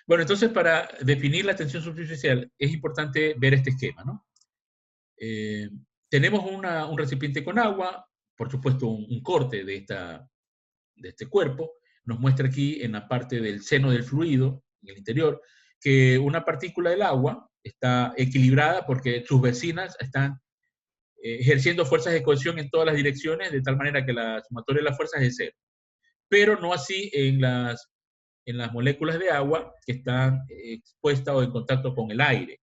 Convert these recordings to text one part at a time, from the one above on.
Bueno, entonces para definir la tensión superficial es importante ver este esquema, ¿no? Tenemos un recipiente con agua, por supuesto un corte de este cuerpo, nos muestra aquí en la parte del seno del fluido, en el interior, que una partícula del agua está equilibrada porque sus vecinas están ejerciendo fuerzas de cohesión en todas las direcciones, de tal manera que la sumatoria de las fuerzas es cero. Pero no así en las moléculas de agua que están expuestas o en contacto con el aire.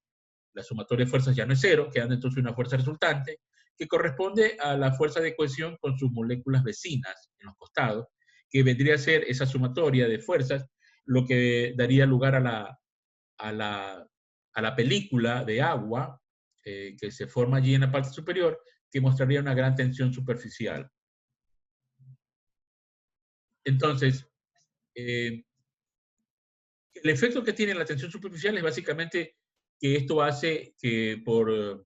La sumatoria de fuerzas ya no es cero, quedando entonces una fuerza resultante que corresponde a la fuerza de cohesión con sus moléculas vecinas en los costados, que vendría a ser esa sumatoria de fuerzas, lo que daría lugar a la, a la película de agua que se forma allí en la parte superior, que mostraría una gran tensión superficial. Entonces, el efecto que tiene la tensión superficial es básicamente que esto hace que por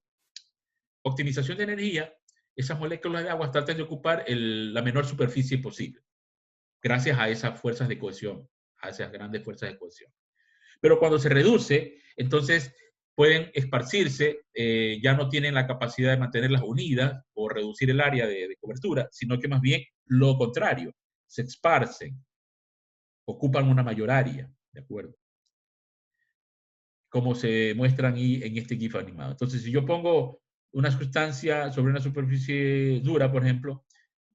optimización de energía, esas moléculas de agua tratan de ocupar la menor superficie posible, gracias a esas fuerzas de cohesión, a esas grandes fuerzas de cohesión. Pero cuando se reduce, entonces pueden esparcirse, ya no tienen la capacidad de mantenerlas unidas o reducir el área de cobertura, sino que más bien lo contrario, se esparcen, ocupan una mayor área, ¿de acuerdo? Como se muestran ahí en este GIF animado. Entonces, si yo pongo una sustancia sobre una superficie dura, por ejemplo,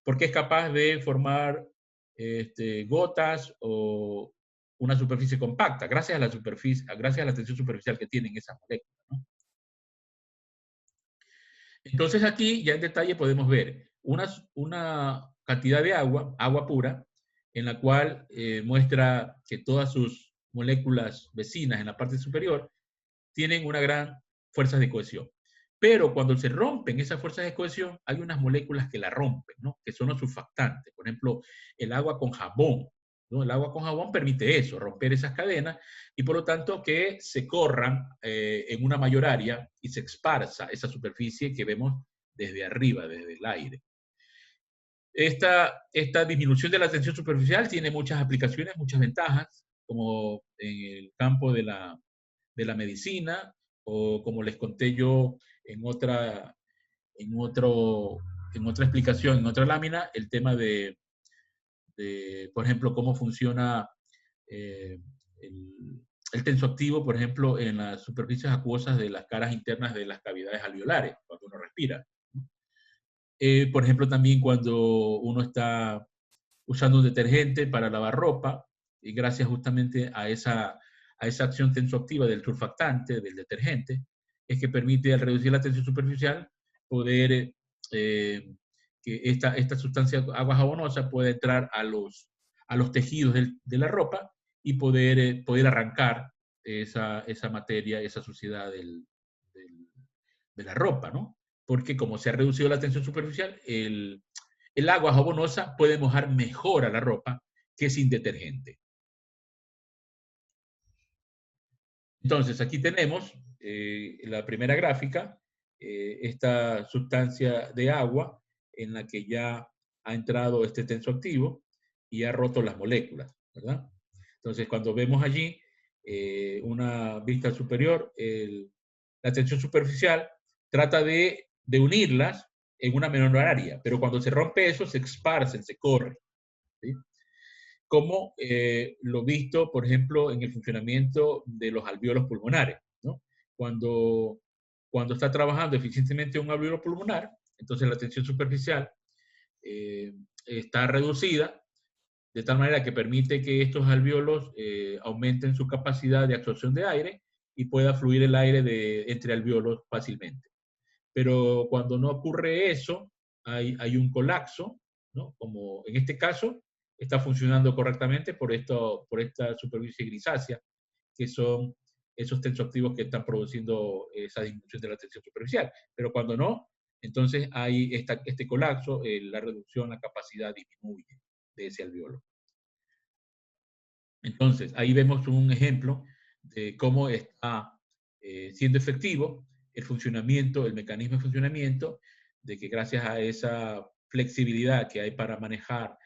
porque es capaz de formar gotas o una superficie compacta, gracias a la superficie, gracias a la tensión superficial que tienen esas moléculas, ¿no? Entonces aquí ya en detalle podemos ver una cantidad de agua, agua pura, en la cual muestra que todas sus moléculas vecinas en la parte superior tienen una gran fuerza de cohesión. Pero cuando se rompen esas fuerzas de cohesión, hay unas moléculas que la rompen, ¿no? Que son los surfactantes. Por ejemplo, el agua con jabón, ¿no? El agua con jabón permite eso, romper esas cadenas y por lo tanto que se corran en una mayor área y se esparza esa superficie que vemos desde arriba, desde el aire. Esta disminución de la tensión superficial tiene muchas aplicaciones, muchas ventajas, como en el campo de la medicina, o como les conté yo en otra, en otro, en otra explicación, en otra lámina, el tema por ejemplo, cómo funciona eh, el, el tensoactivo, por ejemplo, en las superficies acuosas de las caras internas de las cavidades alveolares, cuando uno respira. Por ejemplo, también cuando uno está usando un detergente para lavar ropa, y gracias justamente a esa acción tensoactiva del surfactante, del detergente, es que permite, al reducir la tensión superficial, poder que esta sustancia agua jabonosa pueda entrar a los tejidos de la ropa y poder arrancar esa materia, esa suciedad de la ropa, ¿no? Porque como se ha reducido la tensión superficial, el agua jabonosa puede mojar mejor a la ropa que sin detergente. Entonces, aquí tenemos la primera gráfica, esta sustancia de agua en la que ya ha entrado este tensoactivo y ha roto las moléculas, ¿verdad? Entonces, cuando vemos allí una vista superior, la tensión superficial trata de unirlas en una menor área, pero cuando se rompe eso, se esparcen, se corren, ¿sí? Como lo visto, por ejemplo, en el funcionamiento de los alvéolos pulmonares, ¿no? Cuando, cuando está trabajando eficientemente un alvéolo pulmonar, entonces la tensión superficial está reducida de tal manera que permite que estos alvéolos aumenten su capacidad de absorción de aire y pueda fluir el aire entre alvéolos fácilmente. Pero cuando no ocurre eso, hay un colapso, ¿no? Como en este caso, está funcionando correctamente por esta superficie grisácea, que son esos tensoactivos que están produciendo esa disminución de la tensión superficial. Pero cuando no, entonces hay este colapso, la reducción, la capacidad disminuye de ese alvéolo. Entonces, ahí vemos un ejemplo de cómo está siendo efectivo el funcionamiento, el mecanismo de funcionamiento, de que gracias a esa flexibilidad que hay para manejar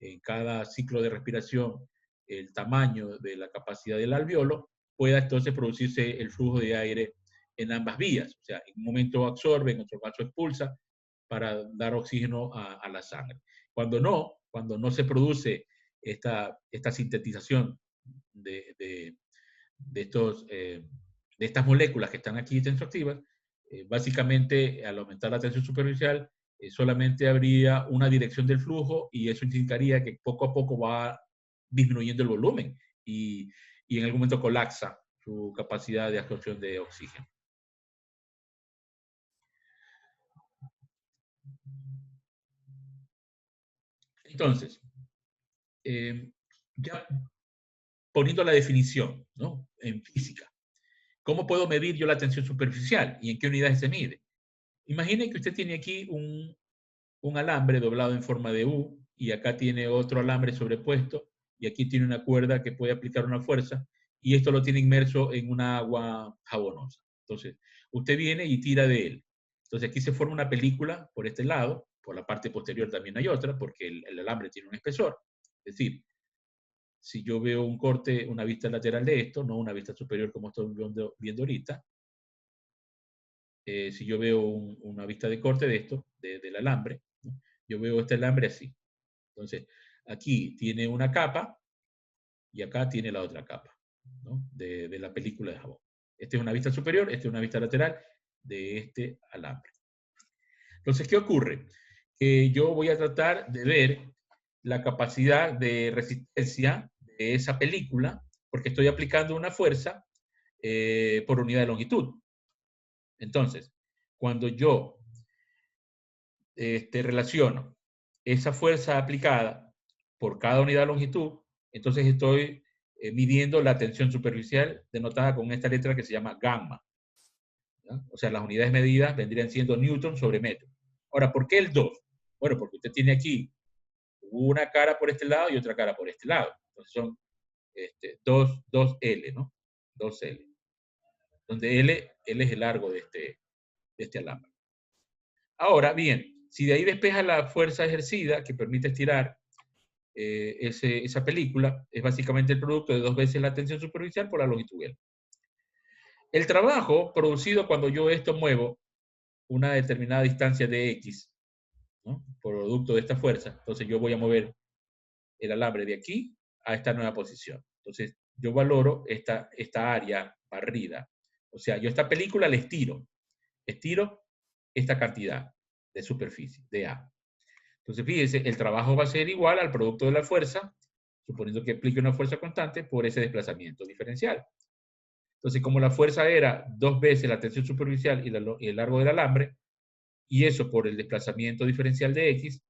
en cada ciclo de respiración el tamaño de la capacidad del alveolo, pueda entonces producirse el flujo de aire en ambas vías. O sea, en un momento absorbe, en otro caso expulsa, para dar oxígeno a la sangre. Cuando no se produce esta sintetización de estas moléculas que están aquí tensoactivas, básicamente al aumentar la tensión superficial, solamente habría una dirección del flujo y eso indicaría que poco a poco va disminuyendo el volumen y en algún momento colapsa su capacidad de absorción de oxígeno. Entonces, ya poniendo la definición, ¿no?, en física, ¿cómo puedo medir yo la tensión superficial y en qué unidades se mide? Imagine que usted tiene aquí un alambre doblado en forma de U y acá tiene otro alambre sobrepuesto y aquí tiene una cuerda que puede aplicar una fuerza y esto lo tiene inmerso en una agua jabonosa. Entonces, usted viene y tira de él. Entonces, aquí se forma una película por este lado, por la parte posterior también hay otra, porque el alambre tiene un espesor. Es decir, si yo veo un corte, una vista lateral de esto, no una vista superior como estoy viendo ahorita, si yo veo una vista de corte de esto, del alambre, ¿no?, yo veo este alambre así. Entonces, aquí tiene una capa y acá tiene la otra capa, ¿no?, de la película de jabón. Esta es una vista superior, esta es una vista lateral de este alambre. Entonces, ¿qué ocurre? Que yo voy a tratar de ver la capacidad de resistencia de esa película porque estoy aplicando una fuerza por unidad de longitud. Entonces, cuando yo relaciono esa fuerza aplicada por cada unidad de longitud, entonces estoy midiendo la tensión superficial denotada con esta letra que se llama gamma, ¿ya? O sea, las unidades medidas vendrían siendo newton sobre metro. Ahora, ¿por qué el 2? Bueno, porque usted tiene aquí una cara por este lado y otra cara por este lado. Entonces son 2L, ¿no? 2L. Donde L es el largo de este alambre. Ahora, bien, si de ahí despeja la fuerza ejercida que permite estirar esa película, es básicamente el producto de 2 veces la tensión superficial por la longitud L. El trabajo producido cuando yo esto muevo una determinada distancia de X, ¿no?, producto de esta fuerza, entonces yo voy a mover el alambre de aquí a esta nueva posición. Entonces, yo valoro esta área barrida. O sea, yo esta película la estiro esta cantidad de superficie, de A. Entonces, fíjense, el trabajo va a ser igual al producto de la fuerza, suponiendo que aplique una fuerza constante, por ese desplazamiento diferencial. Entonces, como la fuerza era 2 veces la tensión superficial y el largo del alambre, y eso por el desplazamiento diferencial de X,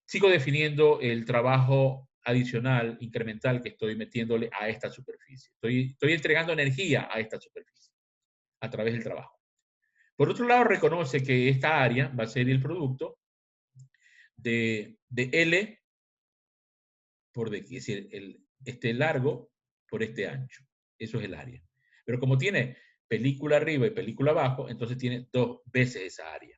sigo definiendo el trabajo adicional, incremental, que estoy metiéndole a esta superficie. Estoy entregando energía a esta superficie a través del trabajo. Por otro lado, reconoce que esta área va a ser el producto de L por D, es decir, este largo por este ancho. Eso es el área. Pero como tiene película arriba y película abajo, entonces tiene 2 veces esa área.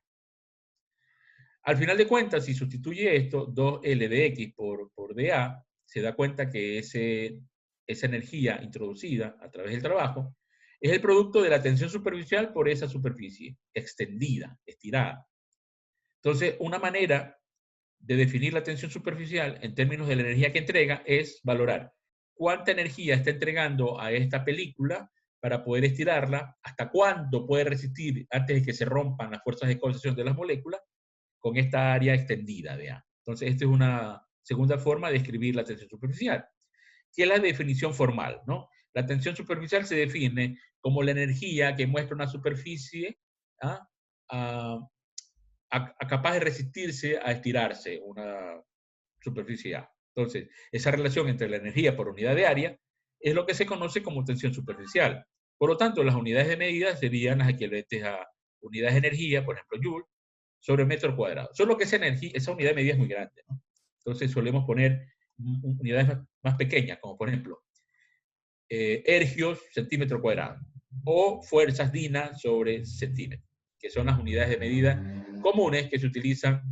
Al final de cuentas, si sustituye esto, 2L de X por dA, se da cuenta que esa energía introducida a través del trabajo es el producto de la tensión superficial por esa superficie, extendida, estirada. Entonces, una manera de definir la tensión superficial en términos de la energía que entrega es valorar cuánta energía está entregando a esta película para poder estirarla, hasta cuánto puede resistir antes de que se rompan las fuerzas de condensación de las moléculas con esta área extendida de A. Entonces, esta es una segunda forma de escribir la tensión superficial, que es la definición formal, ¿no? La tensión superficial se define como la energía que muestra una superficie capaz de resistirse a estirarse, una superficie A. Entonces, esa relación entre la energía por unidad de área es lo que se conoce como tensión superficial. Por lo tanto, las unidades de medida serían las equivalentes a unidades de energía, por ejemplo, Joule, sobre metro cuadrado. Solo que esa unidad de medida es muy grande, ¿no? Entonces solemos poner unidades más pequeñas, como por ejemplo, ergios, centímetro cuadrado, o fuerzas DINA sobre centímetro, que son las unidades de medida comunes que se utilizan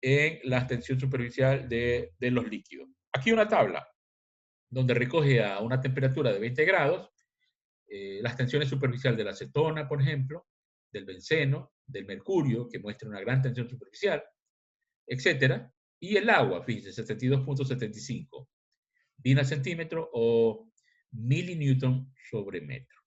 en la tensión superficial de los líquidos. Aquí una tabla donde recoge a una temperatura de 20 grados las tensiones superficiales de la acetona, por ejemplo, del benceno, del mercurio, que muestra una gran tensión superficial, etcétera, y el agua, fíjense, 72.75 vina centímetro o milinewton sobre metro.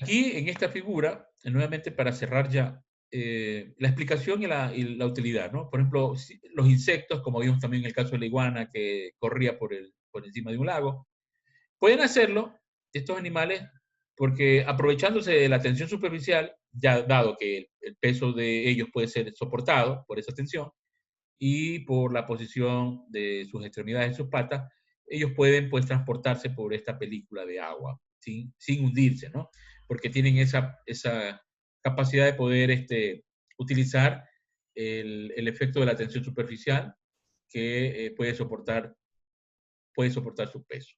Aquí en esta figura, nuevamente para cerrar ya, la explicación y la utilidad, ¿no? Por ejemplo, los insectos, como vimos también en el caso de la iguana que corría por encima de un lago, pueden hacerlo estos animales porque aprovechándose de la tensión superficial, ya dado que el peso de ellos puede ser soportado por esa tensión y por la posición de sus extremidades en sus patas, ellos pueden pues transportarse por esta película de agua sin hundirse, ¿no? Porque tienen esa capacidad de poder utilizar el efecto de la tensión superficial que puede soportar su peso.